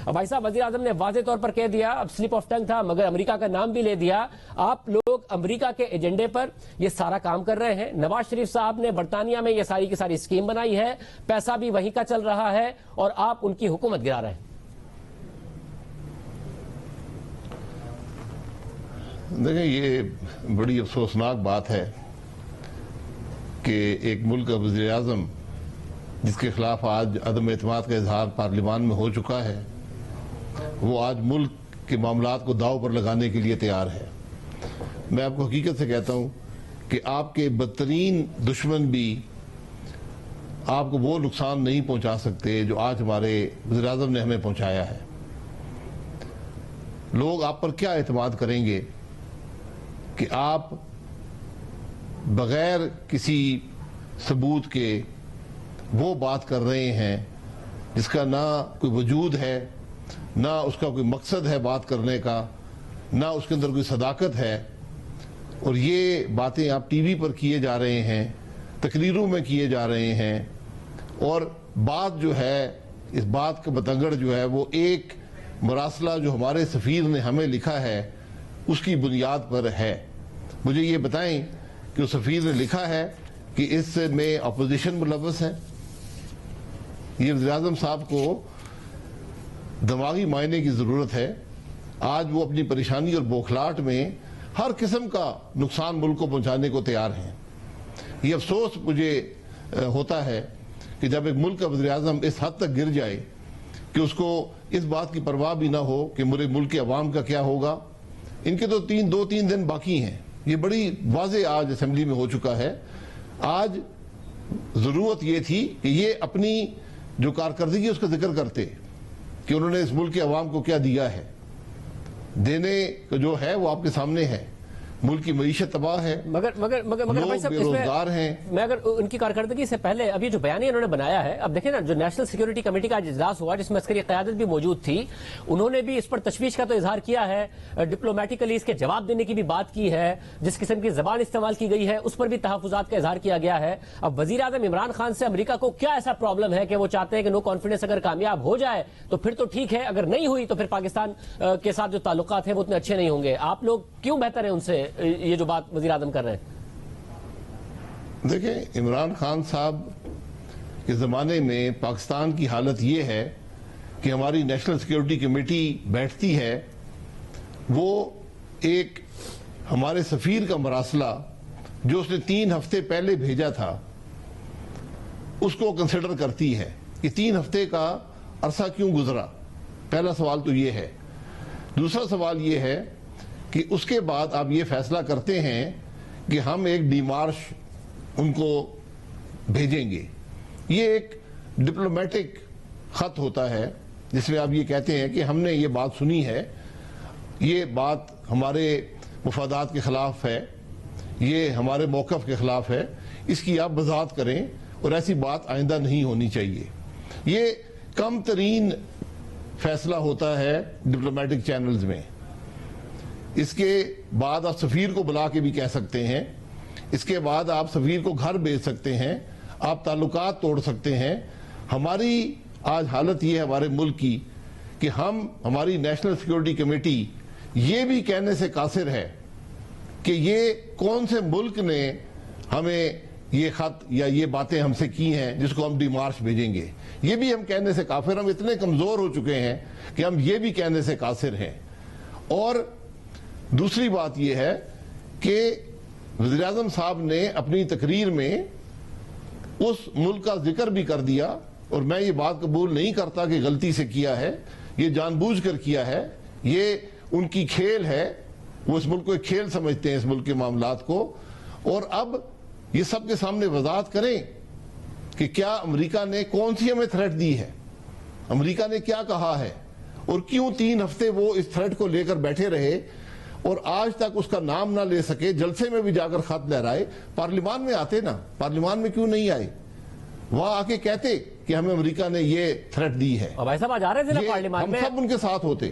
اب بھائی صاحب وزیر اعظم نے واضح طور پر کہہ دیا، اب سلپ آف ٹنگ تھا مگر امریکہ کا نام بھی لے دیا، آپ لوگ امریکہ کے ایجنڈے پر یہ سارا کام کر رہے ہیں۔ نواز شریف صاحب نے برطانیہ میں یہ ساری کی ساری اسکیم بنائی ہے، پیسہ بھی وہیں کا چل رہا ہے اور آپ ان کی حکومت گرا رہے ہیں۔ دیکھیں، یہ بڑی افسوسناک بات ہے کہ ایک ملک کا وزیر اعظم جس کے خلاف آج عدم اعتماد کا اظہار پارلیمان میں ہو چکا ہے، وہ آج ملک کے معاملات کو داؤ پر لگانے کے لیے تیار ہے۔ میں آپ کو حقیقت سے کہتا ہوں کہ آپ کے بدترین دشمن بھی آپ کو وہ نقصان نہیں پہنچا سکتے جو آج ہمارے وزیر اعظم نے ہمیں پہنچایا ہے۔ لوگ آپ پر کیا اعتماد کریں گے کہ آپ بغیر کسی ثبوت کے وہ بات کر رہے ہیں جس کا نہ کوئی وجود ہے، نہ اس کا کوئی مقصد ہے بات کرنے کا، نہ اس کے اندر کوئی صداقت ہے، اور یہ باتیں آپ ٹی وی پر کیے جا رہے ہیں، تقریروں میں کیے جا رہے ہیں، اور بات جو ہے، اس بات کا بتنگڑ جو ہے وہ ایک مراسلہ جو ہمارے سفیر نے ہمیں لکھا ہے اس کی بنیاد پر ہے۔ مجھے یہ بتائیں کہ اس سفیر نے لکھا ہے کہ اس میں اپوزیشن ملوث ہے۔ یہ وزیر اعظم صاحب کو دماغی معائنے کی ضرورت ہے۔ آج وہ اپنی پریشانی اور بوکھلاٹ میں ہر قسم کا نقصان ملک کو پہنچانے کو تیار ہیں۔ یہ افسوس مجھے ہوتا ہے کہ جب ایک ملک کا وزیر اعظم اس حد تک گر جائے کہ اس کو اس بات کی پرواہ بھی نہ ہو کہ میرے ملک کے عوام کا کیا ہوگا۔ ان کے تو دو تین دن باقی ہیں، یہ بڑی واضح آج اسمبلی میں ہو چکا ہے۔ آج ضرورت یہ تھی کہ یہ اپنی جو کارکردگی اس کا ذکر کرتے کہ انہوں نے اس ملک کے عوام کو کیا دیا ہے۔ دینے کا جو ہے وہ آپ کے سامنے ہے۔ ملک کی معیشت تباہ ہے، مگر لوگ بے روزگار ہیں۔ میں اگر ان کی کارکردگی سے پہلے ابھی جو بیانیہ انہوں نے بنایا ہے، اب دیکھیں نا، جو نیشنل سیکیورٹی کمیٹی کا اجلاس ہوا جس میں عسکری قیادت بھی موجود تھی، انہوں نے بھی اس پر تشویش کا تو اظہار کیا ہے، ڈپلومیٹیکلی اس کے جواب دینے کی بھی بات کی ہے، جس قسم کی زبان استعمال کی گئی ہے اس پر بھی تحفظات کا اظہار کیا گیا ہے۔ اب وزیر اعظم عمران خان سے امریکہ کو کیا ایسا پرابلم ہے کہ وہ چاہتے ہیں کہ نو کانفیڈنس اگر کامیاب ہو جائے تو پھر تو ٹھیک ہے، اگر نہیں ہوئی تو پھر پاکستان کے ساتھ جو تعلقات ہیں وہ اتنے اچھے نہیں ہوں گے؟ آپ لوگ کیوں بہتر ہیں ان سے یہ جو بات وزیر اعظم کر رہے ہیں؟ دیکھیں، عمران خان صاحب کے زمانے میں پاکستان کی حالت یہ ہے کہ ہماری نیشنل سیکیورٹی کمیٹی بیٹھتی ہے، وہ ایک ہمارے سفیر کا مراسلہ جو اس نے 3 ہفتے پہلے بھیجا تھا اس کو کنسیڈر کرتی ہے کہ 3 ہفتے کا عرصہ کیوں گزرا۔ پہلا سوال تو یہ ہے۔ دوسرا سوال یہ ہے کہ اس کے بعد آپ یہ فیصلہ کرتے ہیں کہ ہم ایک ڈیمارش ان کو بھیجیں گے۔ یہ ایک ڈپلومیٹک خط ہوتا ہے جس میں آپ یہ کہتے ہیں کہ ہم نے یہ بات سنی ہے، یہ بات ہمارے مفادات کے خلاف ہے، یہ ہمارے موقف کے خلاف ہے، اس کی آپ وضاحت کریں اور ایسی بات آئندہ نہیں ہونی چاہیے۔ یہ کم ترین فیصلہ ہوتا ہے ڈپلومیٹک چینلز میں۔ اس کے بعد آپ سفیر کو بلا کے بھی کہہ سکتے ہیں، اس کے بعد آپ سفیر کو گھر بھیج سکتے ہیں، آپ تعلقات توڑ سکتے ہیں۔ ہماری آج حالت یہ ہے ہمارے ملک کی کہ ہماری نیشنل سیکیورٹی کمیٹی یہ بھی کہنے سے قاصر ہے کہ یہ کون سے ملک نے ہمیں یہ خط یا یہ باتیں ہم سے کی ہیں جس کو ہم ڈیمارش بھیجیں گے۔ یہ بھی ہم کہنے سے قاصر، ہم اتنے کمزور ہو چکے ہیں کہ ہم یہ بھی کہنے سے قاصر ہیں۔ اور دوسری بات یہ ہے کہ وزیر اعظم صاحب نے اپنی تقریر میں اس ملک کا ذکر بھی کر دیا، اور میں یہ بات قبول نہیں کرتا کہ غلطی سے کیا ہے، یہ جان بوجھ کر کیا ہے، یہ ان کی کھیل ہے، وہ اس ملک کو ایک کھیل سمجھتے ہیں، اس ملک کے معاملات کو۔ اور اب یہ سب کے سامنے وضاحت کریں کہ کیا امریکہ نے کون سی ہمیں تھریٹ دی ہے، امریکہ نے کیا کہا ہے، اور کیوں 3 ہفتے وہ اس تھریٹ کو لے کر بیٹھے رہے اور آج تک اس کا نام نہ لے سکے، جلسے میں بھی جا کر خط لہرائے۔ پارلیمان میں آتے نا، پارلیمان میں کیوں نہیں آئے؟ وہاں آ کے کہتے کہ ہمیں امریکہ نے یہ تھریٹ دی ہے، اور بھائی صاحب آج آ رہے تھے نا پارلیمان میں، ہم سب ان کے ساتھ ہوتے۔